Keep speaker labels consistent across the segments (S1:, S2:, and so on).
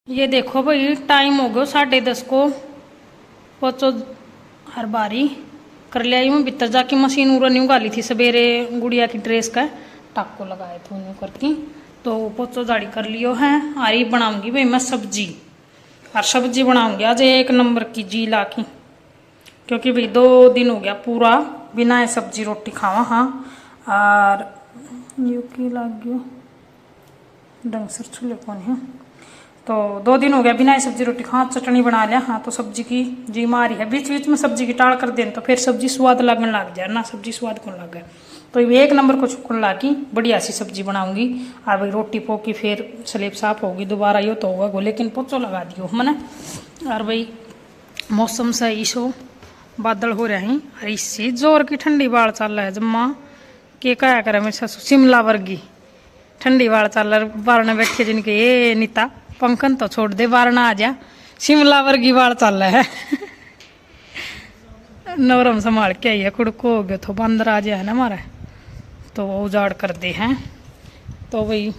S1: ये देखो भाई टाइम हो गयो 10:30 को। पोचो हर बारी कर लिया हूँ भीतर जाके मशीन उरा न्यू गाली थी सवेरे गुड़िया की ड्रेस का टाको लगाए थे न्यू करके। तो पोचो झाड़ी कर लियो है। आरी बनाऊंगी भाई मैं सब्जी और सब्जी बनाऊंगी आज 1 नंबर की जी ला की, क्योंकि भाई 2 दिन हो गया पूरा बिना सब्जी रोटी खावा। हाँ और यू की लाग गयो डंग सर छुले कौन है। तो 2 दिन हो गया बिना सब्जी रोटी खा, चटनी बना लिया। हाँ तो सब्जी की जी मारी है, बीच बीच में सब्जी की टाल कर दें तो फिर सब्जी स्वाद लगने लग जाए ना, सब्जी स्वाद कौन लग गया। तो 1 नंबर को चुकन ला की बढ़िया सी सब्जी बनाऊंगी और भाई रोटी पोकी फिर स्लेब साफ होगी दोबारा यो तो होगा। लेकिन पोचो लगा दियो मैंने। और भाई मौसम सही सो बादल हो रहे हैं और इससे जोर की ठंडी बाढ़ चल रहा है जम्मा के क्या करे मेरे सासू शिमला वर्गी ठंडी बाढ़ चल रहा। बारने बैठे जिनके ये नीता पंखन तो छोड़ दे बारना आ जा, शिमला वर्गी बाढ़ चल रहा है। नौरम संभाल के आई है कुड़को हो गया तो बंदर आ जाए ना हमारा तो वो उजाड़ कर दे हैं। तो वही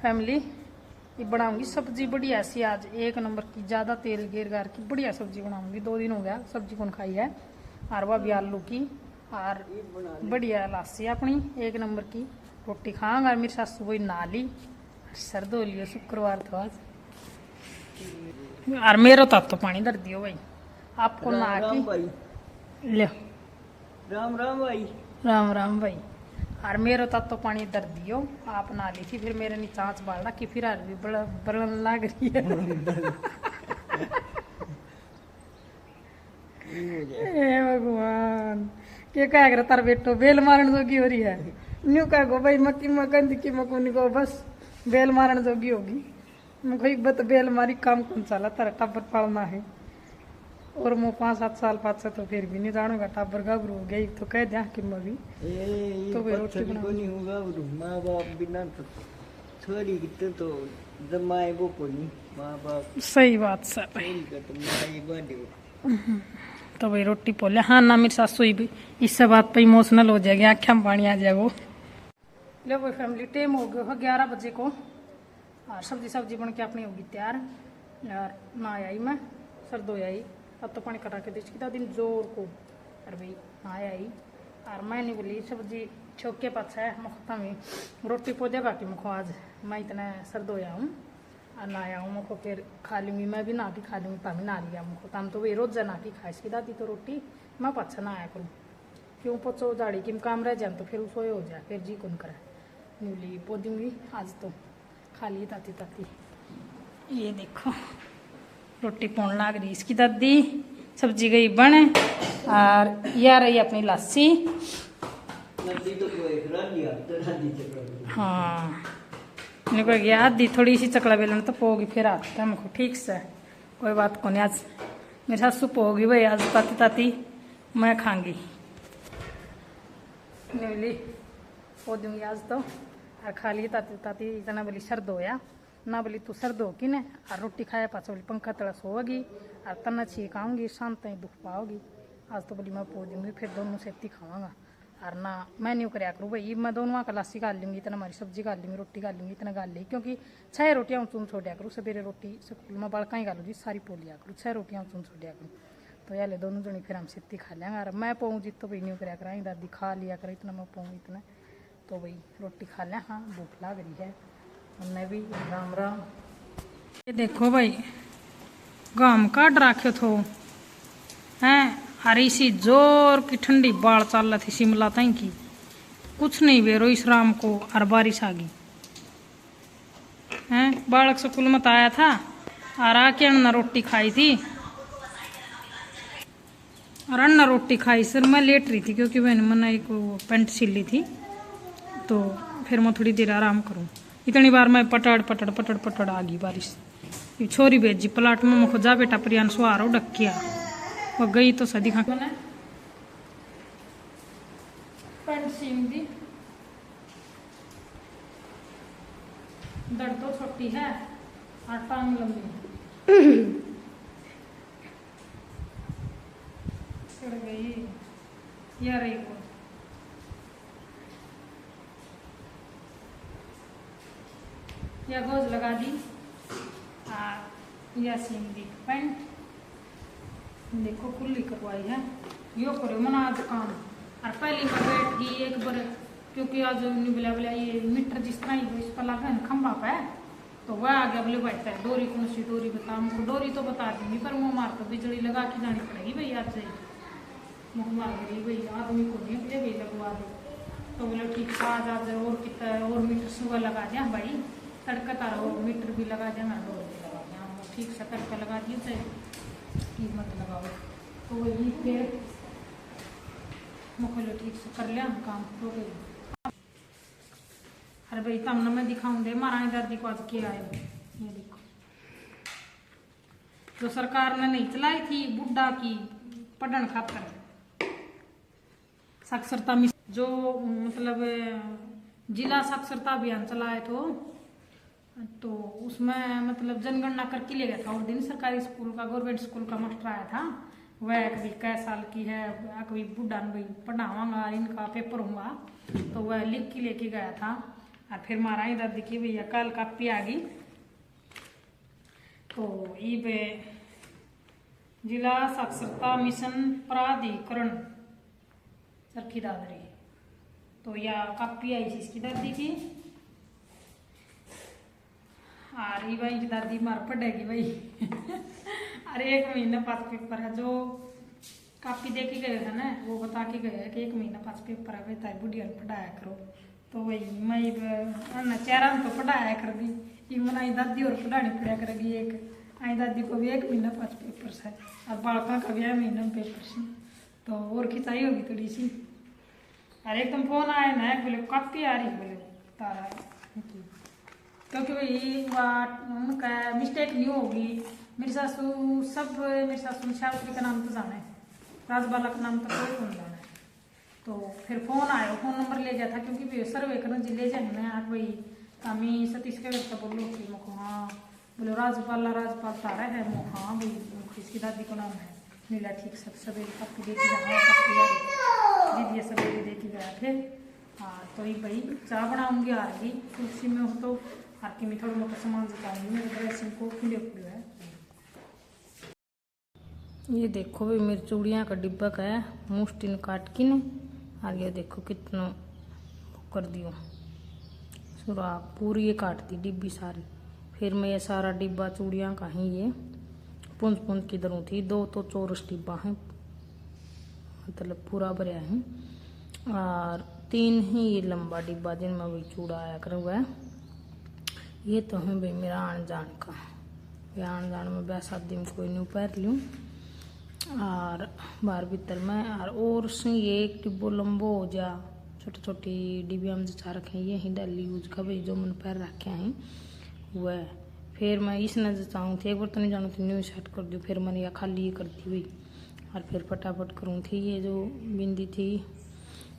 S1: फैमिली ये बनाऊंगी सब्जी बढ़िया सी आज 1 नंबर की, ज़्यादा तेल गिर गार की बढ़िया सब्जी बनाऊंगी। 2 दिन हो गया सब्जी कौन खाई है। और वह भी आलू की और बढ़िया लासी अपनी 1 नंबर की रोटी खाऊंगा। और मेरी सासू वही नाली सर धो लियो शुक्रवार तो आज। और मेरो तो पानी धर दियो भाई आपको ना की ले
S2: राम राम भाई।
S1: राम राम भाई। और मेरो तो पानी दर दियो आप ना ली थी फिर मेरे नीचे आँच बाढ़ा कि फिर आज भी बड़न लग रही है। हे भगवान के क्या कर तार बेटो बेल मारन जोगी हो रही है। न्यू कह गो भाई मक्की मकन की मकुनी को बस बेल मारन जोगी होगी। मैं कोई बत बेल मारी काम कौन चला तारा टाबर पालना है। और मैं 5-7 साल बाद से तो फिर भी नहीं जानूंगा टाबर घबरू हो गई तो कह दिया कि मैं भी तो फिर रोटी बना
S2: नहीं होगा माँ बाप बिना तो छोड़ी कितने तो जमाए वो को नहीं माँ बाप।
S1: सही बात सर तो भाई रोटी पोले। हाँ ना मेरी सासू भी इससे बात पे इमोशनल हो जाएगी, आँखें में पानी आ जाएगा। लो भाई फैमिली टाइम हो गया 11 बजे को और सब्जी बन के अपनी होगी तैयार। यार ना आई मैं सर धो आई अब तो पानी कटा के देखी दिन जोर को। और भाई ना आई और मैं नहीं बोली सब्जी छोक के पास है मुखता में रोटी पौधे बाकी मुखो आज मैं इतना सर धोया हूँ और ना आया हूँ मुखो फिर खा लूँगी। मैं भी ना भी खा लूँगी पामी ना लिया मुखो तम तो वही रोज ना की खाई इसकी दादी तो रोटी मैं पाछा ना आया करूँ क्यों पोचो झाड़ी की काम रह जाए तो फिर उसो हो जाए फिर जी कौन करे न्यूली पो दूँगी आज तो खा ली ताती ताती। ये देखो रोटी पौन लाग रही इसकी दादी सब्जी गई बन और यह रही अपनी लस्सी। हाँ मैंने को गया आधी थोड़ी सी चकला बेलन तो पोगी फिर आता है मुझको ठीक से कोई बात को नहीं। आज मेरे सासू पोगी भाई आज ताती ताती मैं खाऊंगी न्यूली पो दूँगी आज तो और खा ली ताती ताती इतना बोली सर धोया ना बोली तू सर धो की ने और रोटी खाया पास बोली पंखा तड़ा सोगी और तना छीक आऊँगी शाम तक दुख पाओगी। आज तो बोली मैं पो दूँगी फिर दोनों सेती खाऊंगा और ना मैं नहीं कराया करूँ भाई मैं दोनों का लासी गाल लूँगी इतना हमारी सब्जी गाल लूँगी रोटी गाल लूँगी इतना गाल ली क्योंकि 6 रोटियाँ चून छोड़ा करूँ सवेरे रोटी स्कूल में बड़का ही गालूँगी सारी पो लिया करूँ 6 रोटियाँ चून छोड़ा करूँ तो यार ले दोनों जनी फिर हम सेती खा लेंगे। और मैं पाऊँ जी तो भाई नहीं कराया करा दादी खा लिया कर इतना मैं पाऊँ इतना तो भाई रोटी खा लें। हाँ भूख लग रही है मैं भी राम राम। ये देखो भाई गाम काट रखे थो हैं हरी सी जोर की ठंडी बाढ़ चल रही थी शिमला तई की कुछ नहीं बेरो इस राम को और बारिश आ गई हैं। बालक स्कूल में आया था और आके अन्ना रोटी खाई थी और अन्ना रोटी खाई सर मैं लेट रही थी क्योंकि मैंने एक पेंट सिली थी तो फिर मैं थोड़ी देर आराम करूँ। इतनी बार मैं पटड़ आ गई बारिश। ये छोरी भेजी प्लाट में मुखो जा बेटा प्रियान सुहारो डकिया वो गई तो सदी खा पेंट सीम दी दर्द तो छोटी है और टांग लंबी सड़ गई यार रही वो या गोज लगा दी यह सीन दी पैंट देखो खुली करवाई है, यो करो मना आज काम। और पहली बार बैठ गई एक बार, क्योंकि आज बोला बोला ये मीटर जिस तरह ही इस पर लगा है खंभा पे, तो वह आगे बोले बैठता है डोरी कौन सी डोरी बता, हमको डोरी तो बता देंगी पर मुँह मार तो बिजली लगा के जानी पड़ेगी भाई आज से, मुँह मार गई भाई आदमी को नहीं बोले भाई लगवा दो। तो बोले ठीक है आज आज और कितना और मीटर सुबह लगा दिया भाई, तड़का तारा और मीटर भी लगा दिया, मैं डोर भी लगा दिया, हम ठीक से तड़का लगा दिए थे कीमत लगाओ। तो वही फिर मुझे ठीक से कर लिया काम हो गई। अरे भाई तब ना मैं दिखाऊं दे मारा दादी को आज क्या आए, ये देखो जो सरकार ने नहीं चलाई थी बुढ़ा की पढ़न खातर साक्षरता मिशन, जो मतलब जिला साक्षरता अभियान चलाए तो उसमें मतलब जनगणना करके ले गया था और दिन सरकारी स्कूल का गवर्नमेंट स्कूल का मास्टर आया था, वह कभी कै साल की है कभी बुढ़ा भाई पढ़ावांगा इनका पेपर होगा, तो वह लिख के लेके गया था। और फिर मारा इधर देखिए भैया कल कापी आ गई, तो ये जिला साक्षरता मिशन प्राधिकरण चरखी दादरी, तो यह कापी आई थी इसकी दादी की। अरे भाई दादी मार पड़ेगी भाई अरे 1 महीना 5 पेपर है, जो कापी दे के गए थे ना वो बता के गए हैं कि 1 महीना 5 पेपर है ताई बुढ़िया पढ़ाया करो, तो वही मैं चेहरा तो पढ़ाया कर दी, ये मनाई दादी और पढ़ानी पड़ा करेगी एक आई दादी को भी 1 महीना 5 पेपर से और बालका का भी 1 महीना पेपर से, तो और खिंचाई होगी थोड़ी सी। अरे तुम फोन आए ना बोले कापी आ रही बोले तारा, क्योंकि भाई उनका मिस्टेक नहीं होगी। मेरी सासू मेरी सासू शास्त्री का नाम तो जाना है, राजबाला का नाम तो कोई कौन जाना है। तो फिर फोन आया, फोन नंबर ले गया था क्योंकि सर्वे करना जिले जाने आप भाई कामी सतीश के व्यक्ता बोलो कि मुख हाँ बोलो राजपाल तारा है मुख हाँ भाई इसकी दादी को नाम है नीला, ठीक सवेरे कापी दे के जाना दीदी सवेरे दे के गया थे। हाँ तो ये भाई चाय बनाऊंगी आ रही तुलसी में हो तो आके मैं थोड़ा मोटा सामान बताऊंगी, मेरे ड्रेसिंग को खुले खुले है। ये देखो भाई मेरी चूड़ियाँ का डिब्बा का है, मुस्टिन काट की ने और ये देखो कितना कर दियो सुराख, पूरी ये काट दी डिब्बी सारी। फिर मैं ये सारा डिब्बा चूड़ियाँ का ही ये पुंज पुंज की दरों थी, 2 तो चौरस डिब्बा है मतलब पूरा भरिया है और 3 ही ये लंबा डिब्बा जिनमें वही चूड़ा आया कर हुआ है। ये तो है भाई मेरा आन जान का, आन जान में ब्याह शादी में कोई नहीं पहन लूँ और बाहर भीतर में और से ये एक डिब्बो लंबो हो जा छोटी छोटी डिब्बिया में जचा रखे ये ही डेली यूज का भाई जो मैंने पैर रखे हैं वह। फिर मैं इसने जचाऊँ थी एक बार तो नहीं जानू थी न्यू सेट कर दूँ, फिर मैंने यह खाली ये कर दी हुई और फिर फटाफट करूँ थी। ये जो बिंदी थी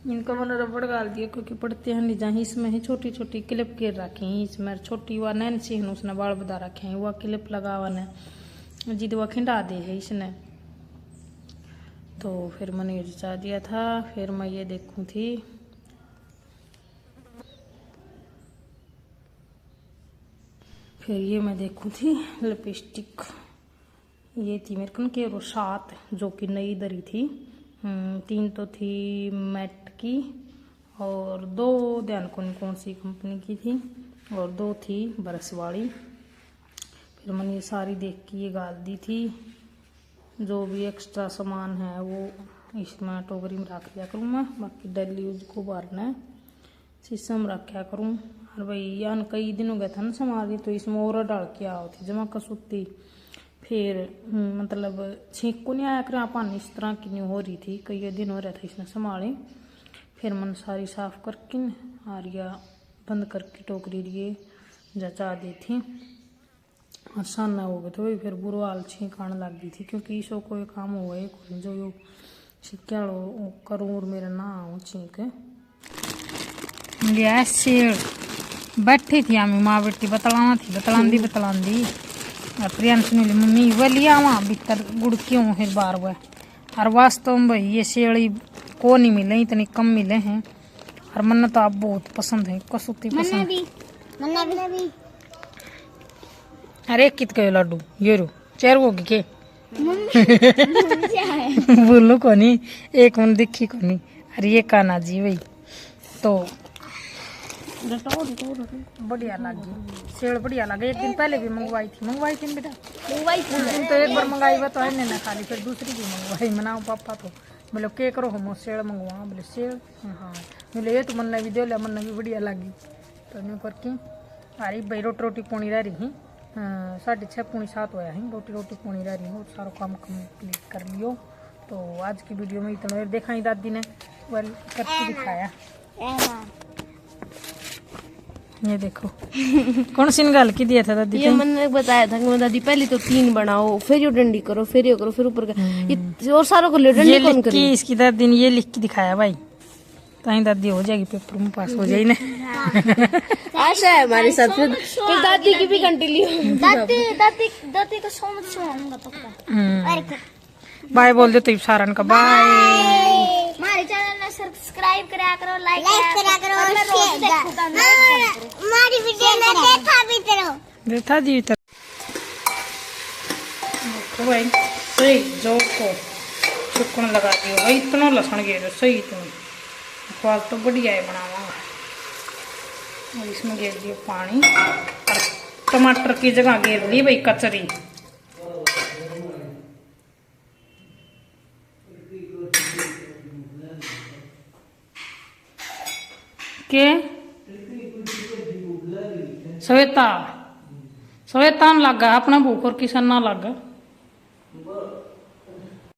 S1: इनका मैंने रबड़ डाल दिया क्योंकि पड़ते हैं नहीं जहाँ इसमें ही छोटी छोटी क्लिप गिर रखे हैं, इसमें छोटी वह नैन सी है उसने बाल बदा रखे हैं वह क्लिप लगा हुआ ने जिद वह खिंडा दे है इसने, तो फिर मैंने ये जचा दिया था। फिर मैं ये देखूँ थी फिर ये मैं देखूँ थी लिपस्टिक, ये थी मेरे को के 7 जो कि नई दरी थी, 3 तो थी मैट की और 2 ध्यान कौन सी कंपनी की थी और 2 थी बरस वाली। फिर मैंने ये सारी देख के ये गाल दी थी, जो भी एक्स्ट्रा सामान है वो इसमें टोकरी में रख दिया करूँ मैं, बाकी डेली यूज को भरना है शीशा में रखा करूँ। और भाई यान कई दिन हो गया था ना संभाली तो इसमें और डाल के आओ थी जमा कसूती, फिर मतलब छींक को नहीं आया कर पानी इस तरह की नहीं हो रही थी, कई दिन हो रहा था इसने संभाले। फिर मैंने सारी साफ करके और या बंद करके टोकरी लिए जचा दी थी और साना हो गया तो फिर बुरा हाल छींक आने लग गई थी क्योंकि इसो कोई काम हुआ है जो यो सिक्का करूँ और मेरा ना हो छींक लिया शेर बैठी थी हमें माँ बेटी बतलाना थी बतलांदी और प्रियांश मिली मम्मी वह लिया वहाँ भीतर गुड़ क्यों है बार वह। और वास्तव में भाई ये शेड़ी को नहीं मिले इतने कम मिले हैं और मन्ना तो आप बहुत पसंद है, कसूती पसंद अरे एक कित कयो लड्डू ये रो चार होगी के बोलो कोनी एक मन दिखी कोनी अरे ये काना जी भाई तो बढ़िया लगी सेड़ बढ़िया लगे एक दिन पहले भी मंगवाई थी बेटा तुम तो एक बार मंगाई हुआ तो है ना खाली फिर दूसरी भी मंगवाई मनाओ पापा तो बोले के करो हम सेड़ मंगवा बोले सेड़ हाँ बोले ये तो मन भी दे मन भी बढ़िया लगी तो नहीं करके अरे भाई रोटी पोनी रह रही 6:30 होया है रोटी पोनी रह रही हूँ सारा काम कंप्लीट कर लियो तो आज की वीडियो में इतना देखा ही दादी ने वेल करके दिखाया ये देखो कौन सी निकाल के दिया था दादी
S3: ये मैंने बताया था कि मैं दादी पहले तो 3 बनाओ फिर ये डंडी करो फिर ये करो फिर ऊपर और सारों को ले
S1: ये
S3: डंडी कौन
S1: लिख के
S3: करे
S1: इसकी दादी ने ये लिख के दिखाया भाई ताई दादी हो जाएगी पेपर में पास हो जाएगी ना
S3: आशा है हमारे साथ फिर दादी की भी घंटी लियो
S4: दादी को सो मच सुनाऊंगा पक्का
S1: बाय बोल दे तो सारन का बाय
S4: हमारे चैनल में सब्सक्राइब करा करो लाइक करा करो और शेयर हमारी वीडियो में
S1: देखा जी देखो भाई सही जो को चुकन लगा दियो भाई इतना लहसुन गिर सही तुम स्वाद तो बढ़िया है बनावा और इसमें गिर दियो पानी और टमाटर की जगह गिर दी भाई कचरी के सवेता सवेता लगा अपना भूख और किसान ना लगा